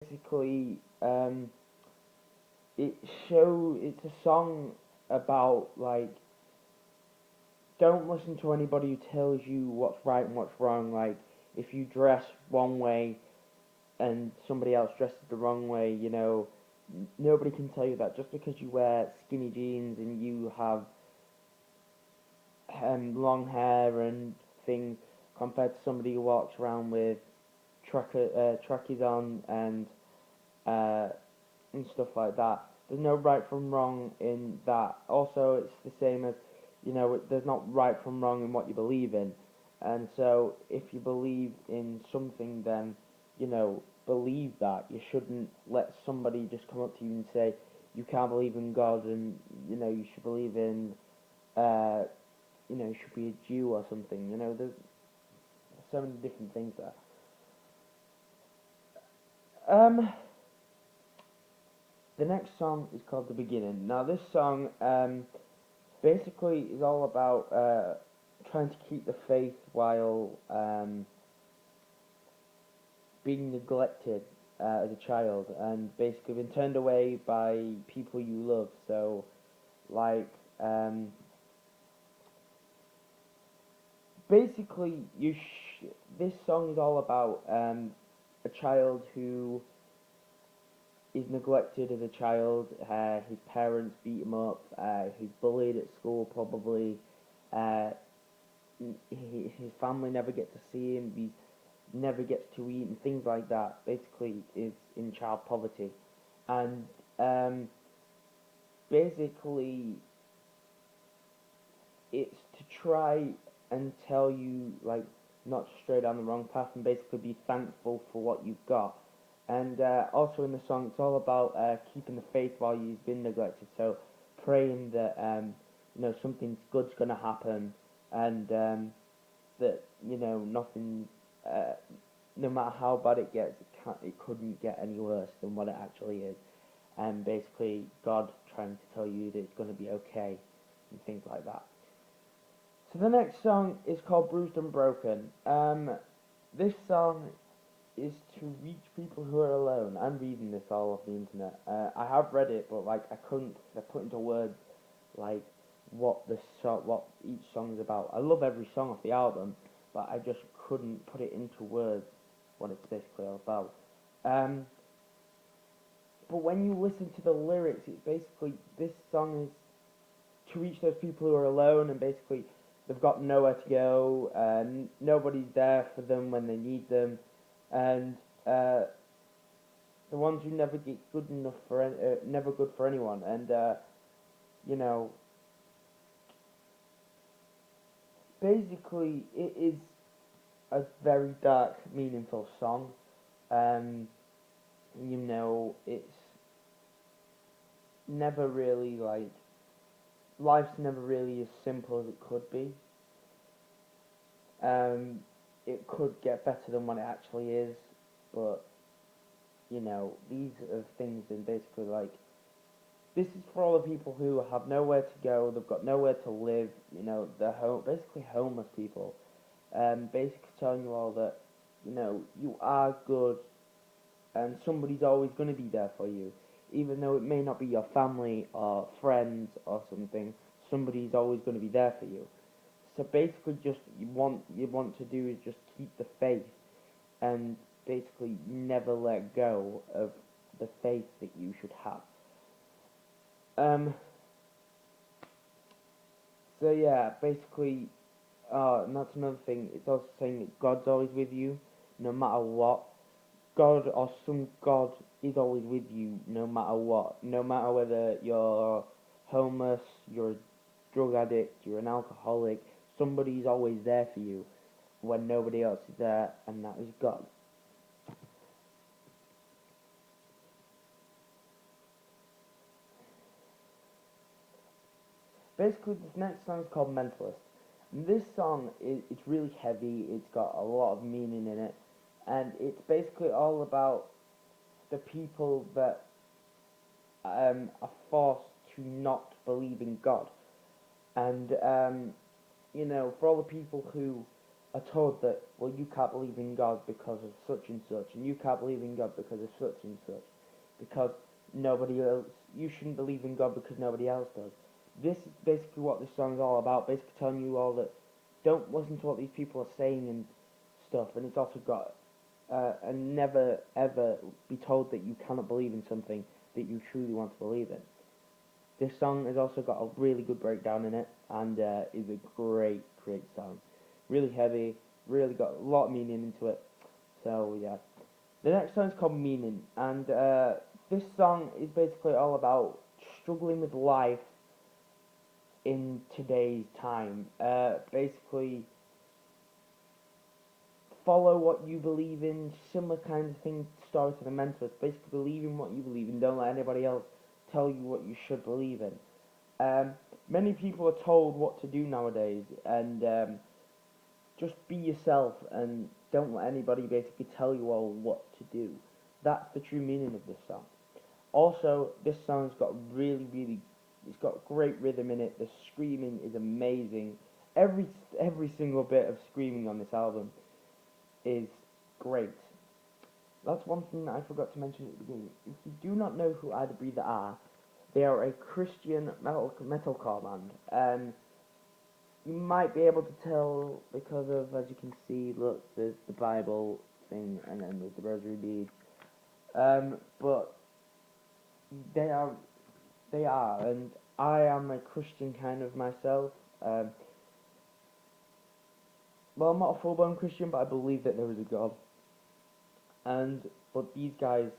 basically, it's a song about, like, don't listen to anybody who tells you what's right and what's wrong. Like, if you dress one way and somebody else dresses the wrong way, nobody can tell you that. Just because you wear skinny jeans and you have long hair and things, compared to somebody who walks around with trackies on uh, and stuff like that. There's no right from wrong in that. Also, it's the same as, there's not right from wrong in what you believe in. And so, if you believe in something, then, believe that. You shouldn't let somebody just come up to you and say, you can't believe in God, and, you should believe in, uh, you should be a Jew or something. There's so many different things there. Um, the next song is called The Beginning. Now, this song, basically is all about trying to keep the faith while being neglected as a child, and basically been turned away by people you love. So, like, basically, this song is all about a child who is neglected as a child. His parents beat him up. He's bullied at school, probably. Uh, his family never get to see him. He never gets to eat and things like that. Basically, is in child poverty, and basically, it's to try and tell you, like, not to stray down the wrong path, and basically be thankful for what you've got. And also in the song, it's all about keeping the faith while you've been neglected. So praying that something good's gonna happen, and that nothing, no matter how bad it gets, it couldn't get any worse than what it actually is. And basically, God trying to tell you that it's gonna be okay, and things like that. So the next song is called Bruised and Broken. This song is to reach people who are alone. I'm reading this all off the internet. I have read it, but like I couldn't put into words like what each song is about. I love every song off the album, but I just couldn't put it into words what it's basically all about. Um, but when you listen to the lyrics, it's basically this song is to reach those people who are alone, and basically they've got nowhere to go, and nobody's there for them when they need them, and the ones who never get good enough for never good for anyone, and you know, basically it is a very dark, meaningful song. Um, it's never really like life's never really as simple as it could be. Um, it could get better than what it actually is, but these are things, and basically like this is for all the people who have nowhere to go, they've got nowhere to live, they're basically homeless people. Basically telling you all that, you are good, and somebody's always going to be there for you. Even though it may not be your family or friends or something, somebody's always going to be there for you. So basically just you want to do is just keep the faith, and basically never let go of the faith that you should have. Um, so yeah, basically, and that's another thing. It's also saying that God's always with you, no matter what. God or some God is always with you, no matter what. No matter whether you're homeless, you're a drug addict, you're an alcoholic. Somebody's always there for you when nobody else is there, and that is God. Basically, this next song is called Mentalist. And this song is it's really heavy. It's got a lot of meaning in it, and it's basically all about the people that are forced to not believe in God, and for all the people who are told that, well, you can't believe in God because of such and such, and you can't believe in God because of such and such, because nobody else, you shouldn't believe in God because nobody else does. This is basically what this song is all about, basically telling you all that don't listen to what these people are saying and stuff, and it's also got, and never ever be told that you cannot believe in something that you truly want to believe in. This song has also got a really good breakdown in it, and is a great, great song. Really heavy, really got a lot of meaning into it. So yeah. The next song is called Meaning, and this song is basically all about struggling with life in today's time. Basically, follow what you believe in, similar kinds of things, story to the Mentors. Basically, believe in what you believe in, don't let anybody else tell you what you should believe in. Many people are told what to do nowadays, and just be yourself and don't let anybody basically tell you all what to do. That's the true meaning of this song. Also, this song's got it's got great rhythm in it. The screaming is amazing. Every single bit of screaming on this album is great. That's one thing that I forgot to mention at the beginning. If you do not know who Ibreathewonderyears are, they are a Christian metalcore band. You might be able to tell because of, as you can see, look, there's the Bible thing and then there's the rosary beads. But they are, and I am a Christian kind of myself. Well, I'm not a full-blown Christian, but I believe that there is a God. But these guys,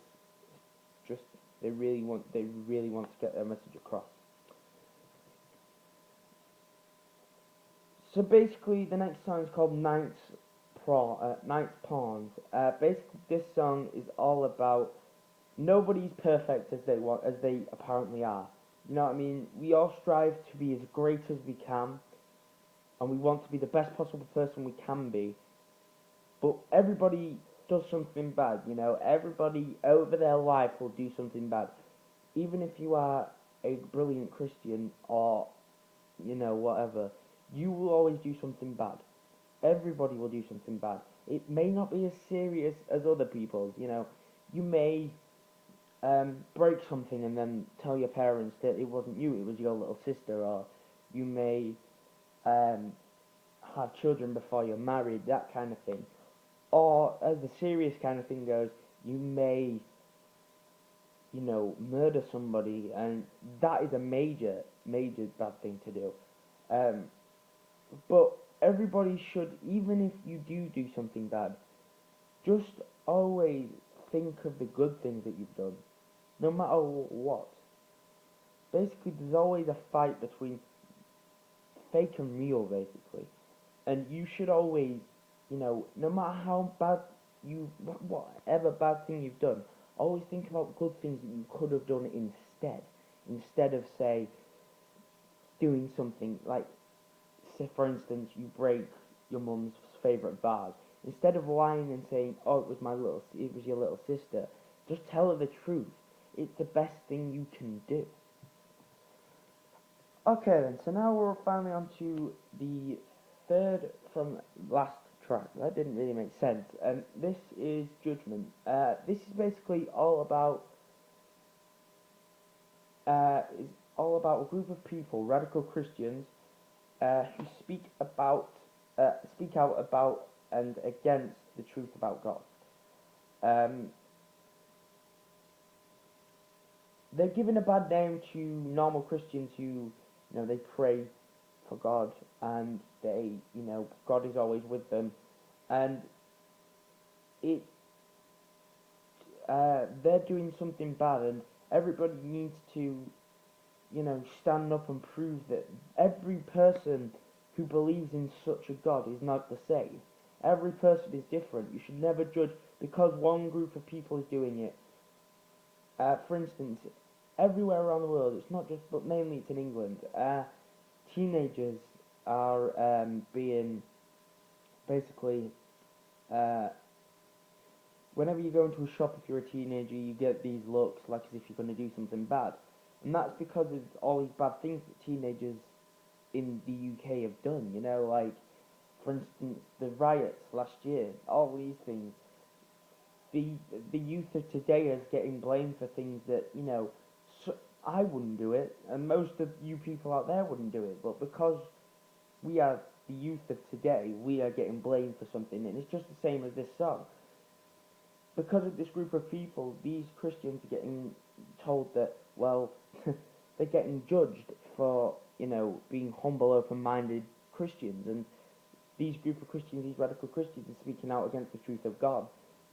just they really want to get their message across. So basically, the next song is called Ninth Pawns. Basically, this song is all about nobody's perfect as they apparently are. You know what I mean? We all strive to be as great as we can, and we want to be the best possible person we can be. But everybody does something bad, you know. Everybody over their life will do something bad, even if you are a brilliant Christian or, you know, whatever. You will always do something bad. Everybody will do something bad. It may not be as serious as other people's, you know. You may break something and then tell your parents that it wasn't you, it was your little sister, or you may have children before you're married, that kind of thing. Or, as the serious kind of thing goes, you may, you know, murder somebody, and that is a major, major bad thing to do. But everybody should, even if you do something bad, just always think of the good things that you've done, no matter what. Basically, there's always a fight between fake and real, basically. And you should always, you know, no matter how bad whatever bad thing you've done, always think about good things that you could have done instead of, say, doing something like, say for instance, you break your mum's favourite vase. Instead of lying and saying, oh, it was your little sister, just tell her the truth. It's the best thing you can do. Okay then, so now we're finally on to the third from last track. That didn't really make sense. This is Judgment. This is basically all about a group of people, radical Christians, who speak out about and against the truth about God. They're giving a bad name to normal Christians who, you know, they pray for God and they, you know, God is always with them, and they're doing something bad, and everybody needs to, you know, stand up and prove that every person who believes in such a God is not the same. Every person is different. You should never judge because one group of people is doing it. For instance, everywhere around the world, it's not just, but mainly it's in England, teenagers are being basically, whenever you go into a shop, if you're a teenager, you get these looks like as if you're going to do something bad. And that's because of all these bad things that teenagers in the UK have done, you know, like, For instance, the riots last year, all these things. The the youth of today is getting blamed for things that, so I wouldn't do it, and most of you people out there wouldn't do it, but because we are the youth of today, we are getting blamed for something, and it's just the same as this song. Because of this group of people, these Christians are getting told that, well, they're getting judged for, being humble, open-minded Christians, and these group of Christians, these radical Christians, are speaking out against the truth of God.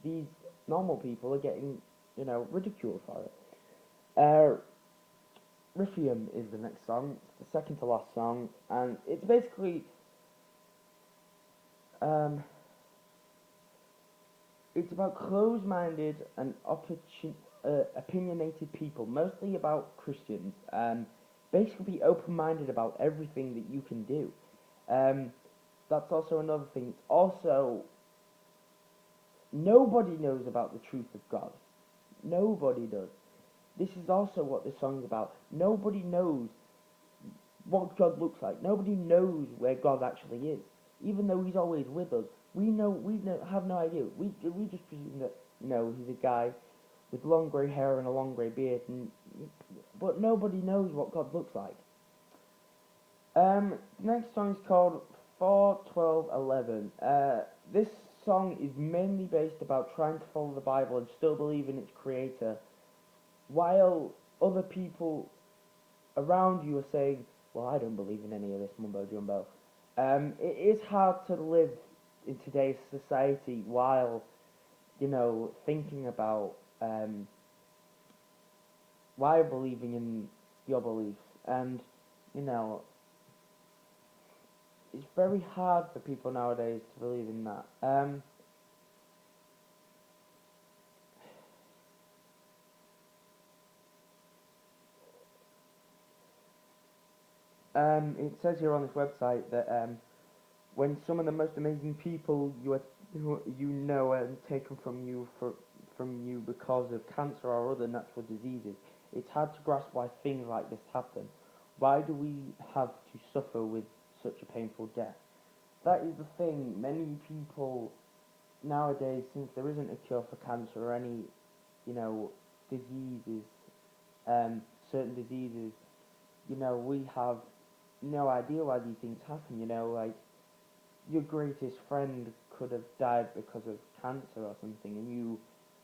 These normal people are getting, ridiculed for it. Riffium is the next song. It's the second to last song, and it's basically, um, it's about closed-minded and opinionated people, mostly about Christians. Basically, be open-minded about everything that you can do. That's also another thing. It's also, nobody knows about the truth of God. Nobody does. This is also what this song's about. Nobody knows what God looks like. Nobody knows where God actually is, even though He's always with us. We have no idea. We just presume that He's a guy with long grey hair and a long grey beard, but nobody knows what God looks like. The next song is called 4:12:11. This song is mainly based about trying to follow the Bible and still believe in its creator, while other people around you are saying, well, I don't believe in any of this mumbo jumbo. It is hard to live in today's society while, thinking about why believing in your beliefs, and, it's very hard for people nowadays to believe in that. It says here on this website that when some of the most amazing people are taken from you because of cancer or other natural diseases, it's hard to grasp why things like this happen. Why do we have to suffer with such a painful death? That is the thing. Many people nowadays, since there isn't a cure for cancer or any, diseases, certain diseases, we have no idea why these things happen. Like your greatest friend could have died because of cancer or something, and you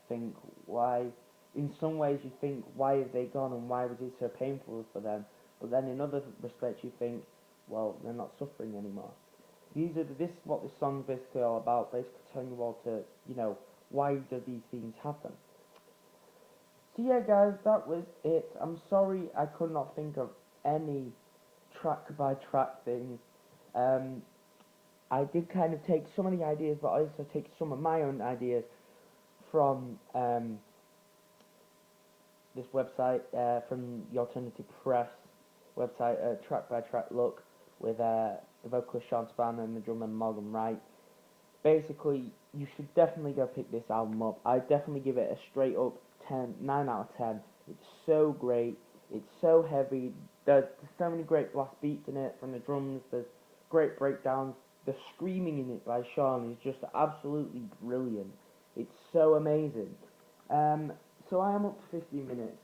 think, why? In some ways, you think, why have they gone, and why was it so painful for them? But then, in other respects, you think, well, they're not suffering anymore. This is what this song is basically all about. Basically, telling you all to, why do these things happen? So yeah, guys, that was it. I'm sorry I could not think of any track by track things. I did kind of take some of the ideas, but I also take some of my own ideas from this website, from the Alternative Press website, track by track look, with the vocalist Sean Spann and the drummer Morgan Wright. Basically, you should definitely go pick this album up. I definitely give it a straight up 9 out of 10. It's so great. It's so heavy. There's so many great blast beats in it from the drums. There's great breakdowns. The screaming in it by Sean is just absolutely brilliant. It's so amazing. So I am up to 15 minutes.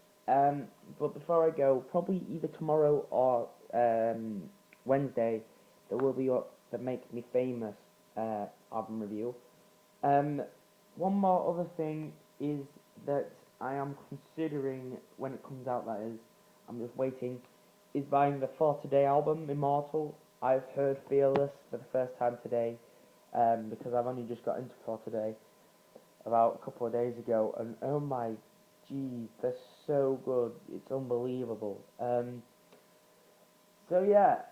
But before I go, probably either tomorrow or Wednesday, there will be the Make Me Famous album review. One more other thing is that I am considering, when it comes out, that is, I'm just waiting, is buying the For Today album, Immortal. I've heard Fearless for the first time today, because I've only just got into For Today about a couple of days ago, and oh my geez, they're so good, it's unbelievable. So yeah,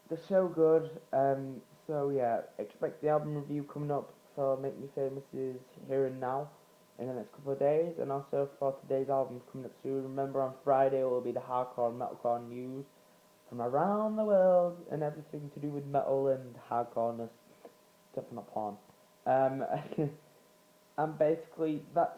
they're so good. So yeah, expect the album review coming up for Make Me Famous's Here and Now in the next couple of days, and also For Today's album coming up soon. Remember, on Friday will be the hardcore and metalcore news from around the world, and everything to do with metal and hardcoreness, stuff not porn. And basically that's